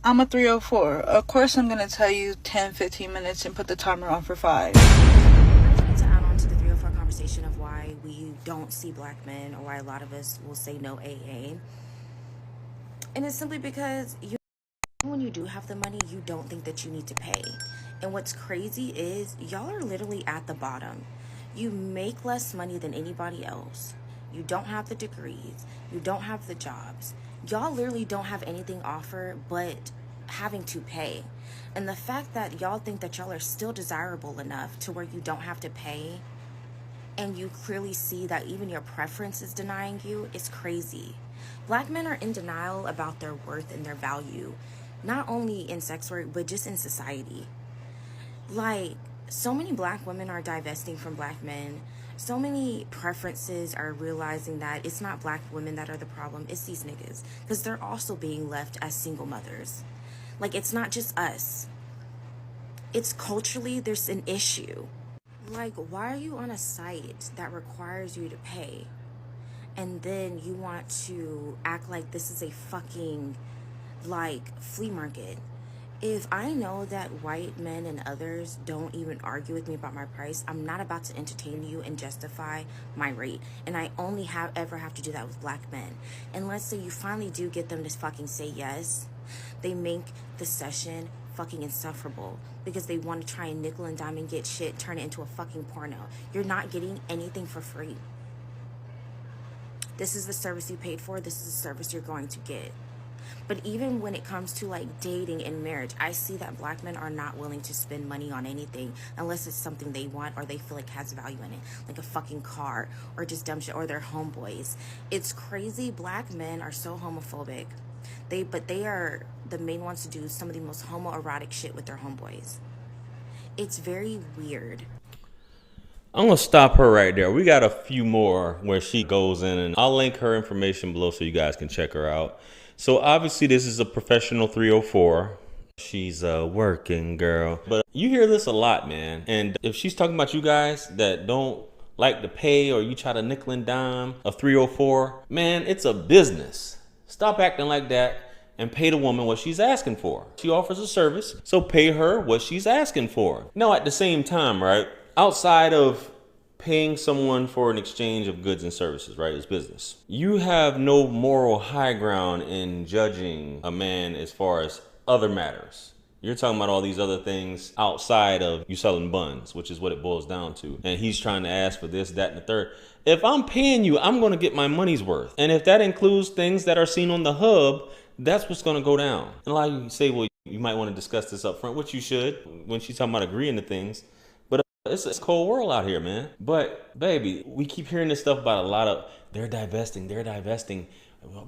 I'm a 304. Of course I'm going to tell you 10, 15 minutes and put the timer on for 5. I wanted to add on to the 304 conversation of why we don't see black men, or why a lot of us will say no AA. And it's simply because when you do have the money, you don't think that you need to pay. And what's crazy is y'all are literally at the bottom. You make less money than anybody else. You don't have the degrees. You don't have the jobs. Y'all literally don't have anything offer but having to pay. And the fact that y'all think that y'all are still desirable enough to where you don't have to pay, and you clearly see that even your preference is denying you, is crazy. Black men are in denial about their worth and their value, not only in sex work, but just in society. Like, so many black women are divesting from black men. So many preferences are realizing that it's not black women that are the problem, it's these niggas. Because they're also being left as single mothers. Like, it's not just us. It's culturally, there's an issue. Like, why are you on a site that requires you to pay? And then you want to act like this is a fucking, like, flea market. If I know that white men and others don't even argue with me about my price, I'm not about to entertain you and justify my rate. And I only ever have to do that with black men. And let's say you finally do get them to fucking say yes. They make the session fucking insufferable because they want to try and nickel and dime and get shit, turn it into a fucking porno. You're not getting anything for free. This is the service you paid for. This is the service you're going to get. But even when it comes to like dating and marriage, I see that black men are not willing to spend money on anything unless it's something they want or they feel like has value in it, like a fucking car or just dumb shit, or their homeboys. It's crazy. Black men are so homophobic. But they are the main ones to do some of the most homoerotic shit with their homeboys. It's very weird. I'm going to stop her right there. We got a few more where she goes in, and I'll link her information below so you guys can check her out. So obviously this is a professional 304. She's a working girl. But you hear this a lot, man. And if she's talking about you guys that don't like to pay, or you try to nickel and dime a 304, man, it's a business. Stop acting like that and pay the woman what she's asking for. She offers a service, so pay her what she's asking for. Now, at the same time, right, outside of paying someone for an exchange of goods and services, right, is business. You have no moral high ground in judging a man as far as other matters. You're talking about all these other things outside of you selling buns, which is what it boils down to. And he's trying to ask for this, that, and the third. If I'm paying you, I'm going to get my money's worth. And if that includes things that are seen on the hub, that's what's going to go down. And a lot of you say, well, you might want to discuss this up front, which you should when she's talking about agreeing to things. But it's a cold world out here, man. But baby, we keep hearing this stuff about a lot of they're divesting.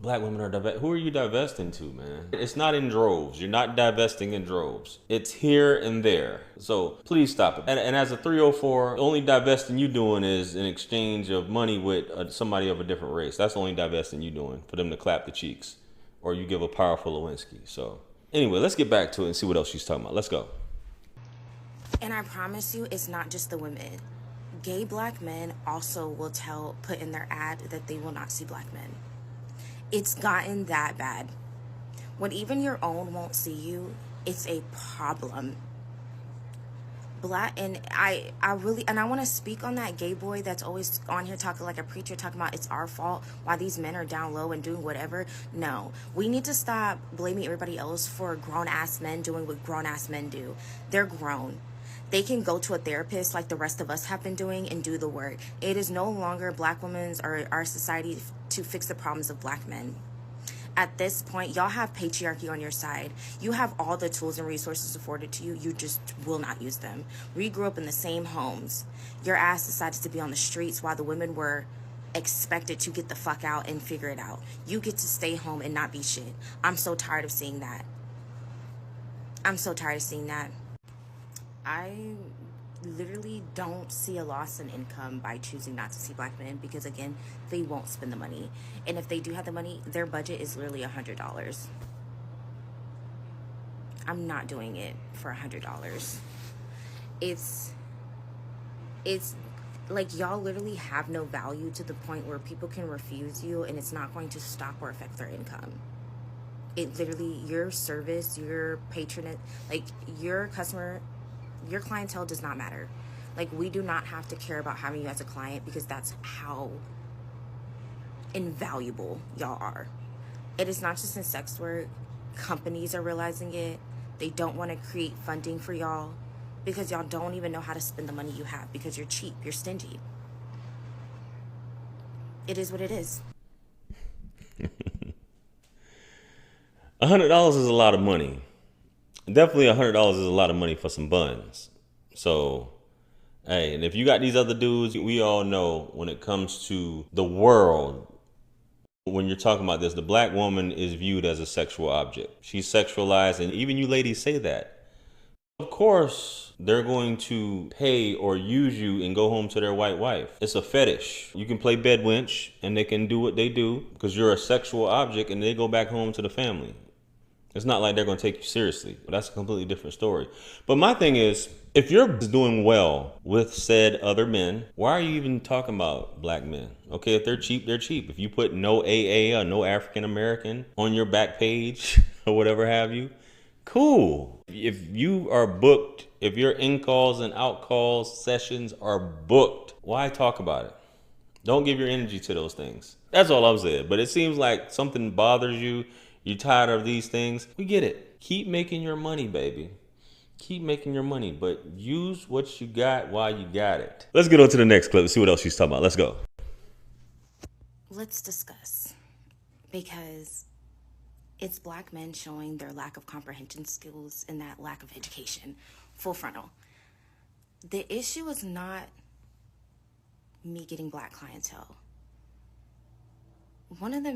Black women are divesting. Who are you divesting to, man? It's not in droves. You're not divesting in droves. It's here and there. So please stop it. And as a 304, the only divesting you doing is in exchange of money with somebody of a different race. That's the only divesting you doing, for them to clap the cheeks, or you give a powerful Lewinsky. So anyway, let's get back to it and see what else she's talking about. Let's go. And I promise you, it's not just the women. Gay black men also will put in their ad that they will not see black men. It's gotten that bad. When even your own won't see you, it's a problem. I want to speak on that gay boy that's always on here talking like a preacher, talking about it's our fault why these men are down low and doing whatever. No, we need to stop blaming everybody else for grown ass men doing what grown ass men do. They're grown. They can go to a therapist like the rest of us have been doing and do the work. It is no longer black women's or our society to fix the problems of black men. At this point, y'all have patriarchy on your side. You have all the tools and resources afforded to you. You just will not use them. We grew up in the same homes. Your ass decided to be on the streets while the women were expected to get the fuck out and figure it out. You get to stay home and not be shit. I'm so tired of seeing that. I literally don't see a loss in income by choosing not to see black men because, again, they won't spend the money. And if they do have the money, their budget is literally $100. I'm not doing it for $100. It's like y'all literally have no value to the point where people can refuse you and it's not going to stop or affect their income. It literally, your service, your patronage, like your customer, your clientele does not matter. Like, we do not have to care about having you as a client because that's how invaluable y'all are. It is not just in sex work. Companies are realizing it. They don't want to create funding for y'all because y'all don't even know how to spend the money you have because you're cheap, you're stingy. It is what it is. $100 is a lot of money. Definitely $100 is a lot of money for some buns. So, hey, and if you got these other dudes, we all know when it comes to the world, when you're talking about this, the black woman is viewed as a sexual object. She's sexualized, and even you ladies say that. Of course, they're going to pay or use you and go home to their white wife. It's a fetish. You can play bed wench, and they can do what they do because you're a sexual object, and they go back home to the family. It's not like they're going to take you seriously. That's a completely different story. But my thing is, if you're doing well with said other men, why are you even talking about black men? Okay, if they're cheap, they're cheap. If you put no AA or no African American on your back page or whatever have you, cool. If you are booked, if your in-calls and out-calls sessions are booked, why talk about it? Don't give your energy to those things. That's all I'm saying. But it seems like something bothers you. You're tired of these things. We get it. Keep making your money, baby. Keep making your money, but use what you got while you got it. Let's get on to the next clip and see what else she's talking about. Let's go. Let's discuss, because it's black men showing their lack of comprehension skills and that lack of education. Full frontal. The issue is not me getting black clientele. One of the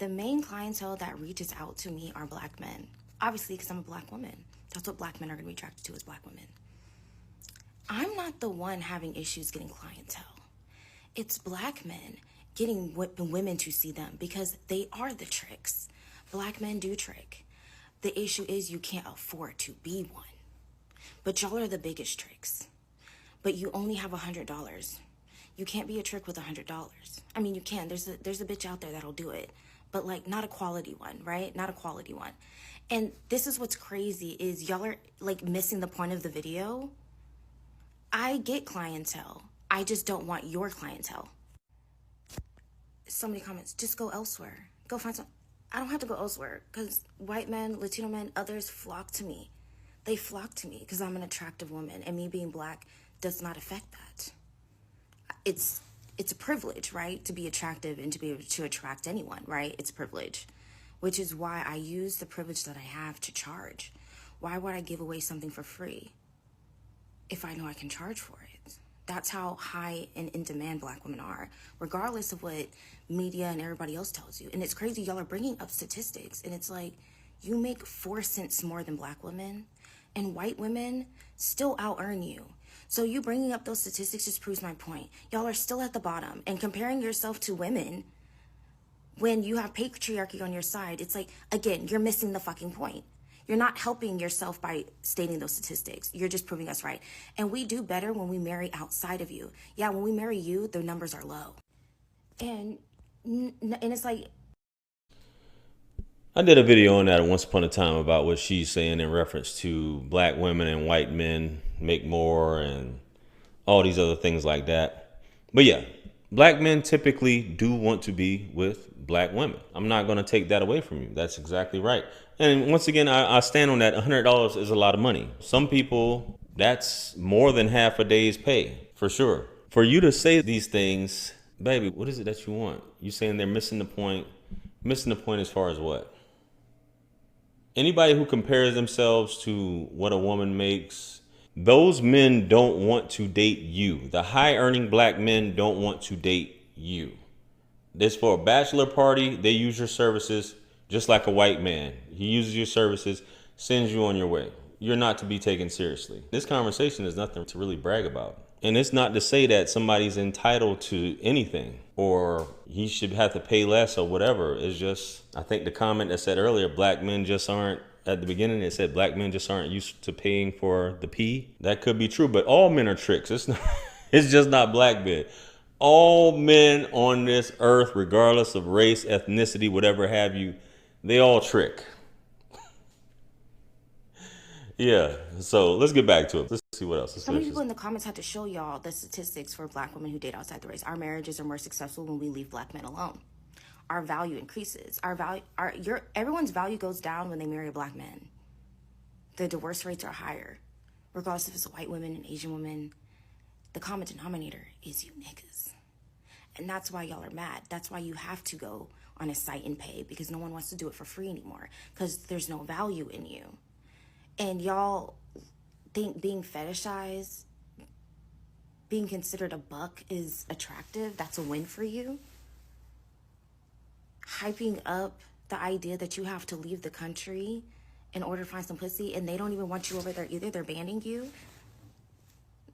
main clientele that reaches out to me are black men. Obviously, because I'm a black woman. That's what black men are going to be attracted to, is black women. I'm not the one having issues getting clientele. It's black men getting women to see them because they are the tricks. Black men do trick. The issue is you can't afford to be one. But y'all are the biggest tricks. But you only have $100. You can't be a trick with $100. I mean, you can. There's a bitch out there that'll do it. But, like, not a quality one, right? Not a quality one. And this is what's crazy is y'all are, like, missing the point of the video. I get clientele. I just don't want your clientele. So many comments. Just go elsewhere. Go find some. I don't have to go elsewhere because white men, Latino men, others flock to me. They flock to me because I'm an attractive woman, and me being black does not affect that. It's a privilege, right? To be attractive and to be able to attract anyone, right? It's a privilege, which is why I use the privilege that I have to charge. Why would I give away something for free if I know I can charge for it? That's how high and in demand black women are, regardless of what media and everybody else tells you. And it's crazy, y'all are bringing up statistics, and it's like, you make 4 cents more than black women, and white women still out-earn you. So you bringing up those statistics just proves my point. Y'all are still at the bottom, and comparing yourself to women when you have patriarchy on your side, it's like, again, you're missing the fucking point. You're not helping yourself by stating those statistics. You're just proving us right. And we do better when we marry outside of you. Yeah, when we marry you, the numbers are low. And it's like, I did a video on that once upon a time about what she's saying in reference to black women and white men make more and all these other things like that. But yeah, black men typically do want to be with black women. I'm not going to take that away from you. That's exactly right. And once again, I stand on that. $100 is a lot of money. Some people, that's more than half a day's pay, for sure. For you to say these things, baby, what is it that you want? You saying they're missing the point? Missing the point as far as what? Anybody who compares themselves to what a woman makes, those men don't want to date you. The high earning black men don't want to date you. This for a bachelor party, they use your services just like a white man. He uses your services, sends you on your way. You're not to be taken seriously. This conversation is nothing to really brag about. And it's not to say that somebody's entitled to anything or he should have to pay less or whatever. It's just, I think the comment that said earlier, black men just aren't, at the beginning it said black men just aren't used to paying for the P. That could be true, but all men are tricks. It's not, it's just not black men. All men on this earth, regardless of race, ethnicity, whatever have you, they all trick. Yeah. So let's get back to it. Let's see what else. Let's So many finish people this. in the comments had to show y'all the statistics for black women who date outside the race. Our marriages are more successful when we leave black men alone. Our value increases. Everyone's value goes down when they marry a black man. The divorce rates are higher. Regardless if it's a white woman, an Asian woman, the common denominator is you niggas. And that's why y'all are mad. That's why you have to go on a site and pay, because no one wants to do it for free anymore, because there's no value in you. And y'all think being fetishized, being considered a buck is attractive. That's a win for you. Hyping up the idea that you have to leave the country in order to find some pussy, and they don't even want you over there either. They're banning you.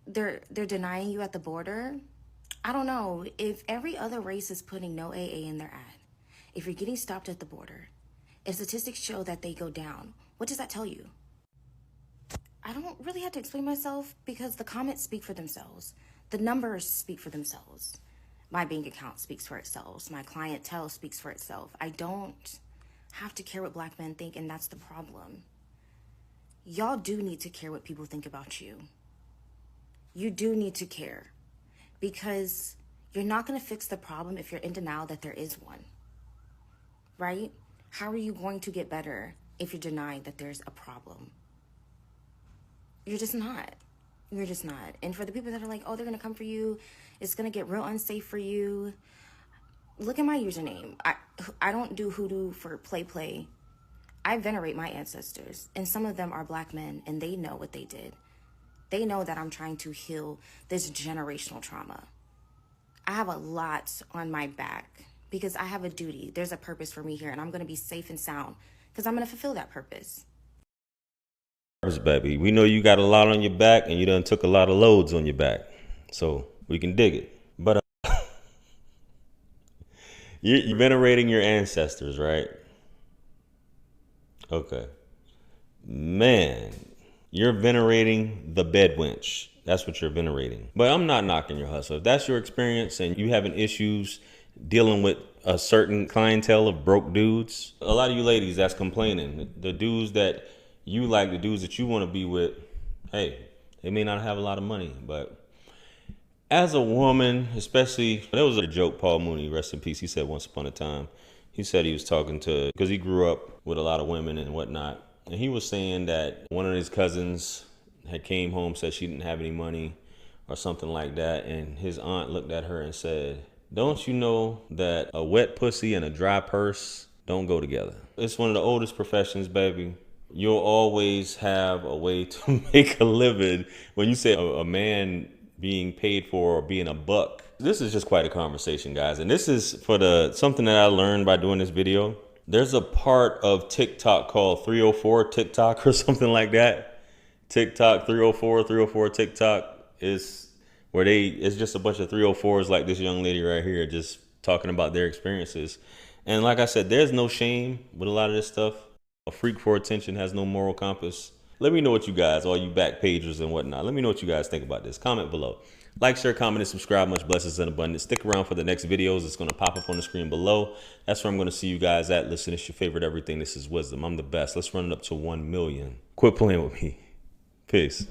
They're denying you at the border. I don't know. If every other race is putting no AA in their ad, if you're getting stopped at the border, if statistics show that they go down, what does that tell you? I don't really have to explain myself, because the comments speak for themselves. The numbers speak for themselves. My bank account speaks for itself. My clientele speaks for itself. I don't have to care what black men think, and that's the problem. Y'all do need to care what people think about you. You do need to care, because you're not going to fix the problem if you're in denial that there is one, right? How are you going to get better if you're denying that there's a problem? You're just not. You're just not. And for the people that are like, oh, they're going to come for you, it's going to get real unsafe for you. Look at my username. I don't do hoodoo for play. I venerate my ancestors, and some of them are black men, and they know what they did. They know that I'm trying to heal this generational trauma. I have a lot on my back because I have a duty. There's a purpose for me here, and I'm going to be safe and sound because I'm going to fulfill that purpose. Baby, we know you got a lot on your back, and you done took a lot of loads on your back, so we can dig it. But you're venerating your ancestors, right? Okay. Man, you're venerating the bed wench. That's what you're venerating. But I'm not knocking your hustle. If that's your experience and you having issues dealing with a certain clientele of broke dudes, a lot of you ladies that's complaining, the dudes that you like, the dudes that you want to be with, hey, they may not have a lot of money, but as a woman, especially, there was a joke Paul Mooney, rest in peace, he said once upon a time, he said he was talking to, because he grew up with a lot of women and whatnot, and he was saying that one of his cousins had came home, said she didn't have any money or something like that, and his aunt looked at her and said, don't you know that a wet pussy and a dry purse don't go together? It's one of the oldest professions, baby. You'll always have a way to make a living. When you say a man being paid for or being a buck, this is just quite a conversation, guys. And this is for something that I learned by doing this video. There's a part of TikTok called 304 TikTok or something like that. TikTok 304 TikTok is where it's just a bunch of 304s like this young lady right here just talking about their experiences. And like I said, there's no shame with a lot of this stuff. A freak for attention has no moral compass. Let me know what you guys, all you back pagers and whatnot, let me know what you guys think about this. Comment below. Like, share, comment, and subscribe. Much blessings and abundance. Stick around for the next videos. It's going to pop up on the screen below. That's where I'm going to see you guys at. Listen, it's your favorite everything. This is Wisdom. I'm the best. Let's run it up to 1 million. Quit playing with me. Peace.